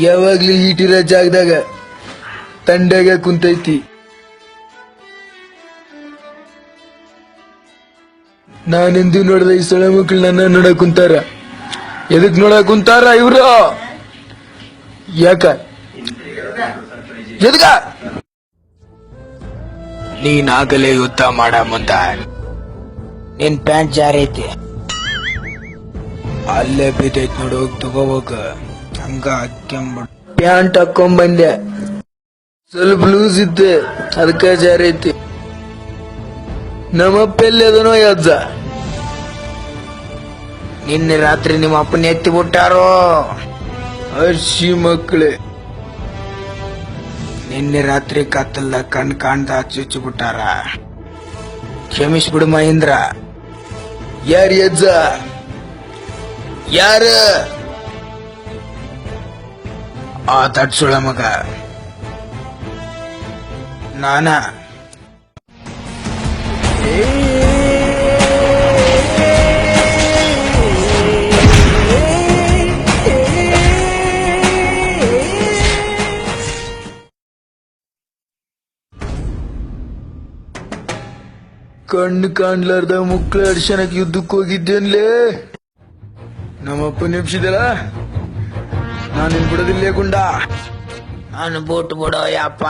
ಯಾವಾಗ್ಲೂ ಈಟಿರೋ ಜಾಗದಾಗ ತಂಡಾಗ ಕುಂತೈತಿ. ನಾನೆಂದು ನೋಡಿದ ಈ ಸೊಳ್ಳೆ ಮಕ್ಕಳು ನನ್ನ ನೋಡಕ್ ಕುಂತಾರ. ಎದಕ್ ನೋಡಕ್ ಕುಂತಾರ ಇವ್ರು? ಯಾಕ ಎದಕ? ನೀನಾಗಲೇ ಯುದ್ಧ ಮಾಡ ಮುಂದ ನಿನ್ ಪ್ಯಾಂಟ್ ಜಾರೈತಿ, ಅಲ್ಲೇ ಬಿದ್ದೈತಿ ನೋಡು, ಹೋಗಿ ತಗೋಬೇಕ. ಹಂಗ ಹಾಕ್ಯಂಬಿಡ್. ಪ್ಯಾಂಟ್ ಹಾಕೊಂಬಂದೆ, ಸ್ವಲ್ಪ ಲೂಸ್ ಇತ್ತೆ, ಅದಕ್ಕ ಜಾರೈತಿ. ನಮ್ಮಪ್ಪ ಎಲ್ಲದನೋ ಯಜ್ಜ. ನಿನ್ನೆ ರಾತ್ರಿ ನಿಮ್ಮ ಅಪ್ಪನ ಎತ್ತಿ ಬಿಟ್ಟಾರೋ ಹರ್ಷಿ ಮಕ್ಕಳೇ. ನಿನ್ನೆ ರಾತ್ರಿ ಕತ್ತಲ್ದ ಕಣ್ ಕಾಣ್ದ ಚುಚ್ಚಿ ಬಿಟ್ಟಾರ. ಕ್ಷಮಿಸ್ಬಿಡು ಮಹೇಂದ್ರ. ಯಾರ ಯಜ್ಜ? ಯಾರ? ಆ ತಟ್ಸುಳ ಮಗ ನಾನ. ಕಣ್ಣು ಕಾಣ್ಲಾರ್ದ ಮುಕ್ಳ ಅರ್ಶನಕ್ಕೆ ಯುದ್ಧಕ್ಕೆ ಹೋಗಿದ್ದೇನ್ಲೇ. ನಮ್ಮಪ್ಪ ನೆಪ್ಸಿದಲ್ಲ, ನಾನು ಬಿಡೋದಿಲ್ಲೇ ಗುಂಡ. ನಾನು ಬೋಟ್ ಬಿಡೋ ಯಪ್ಪ.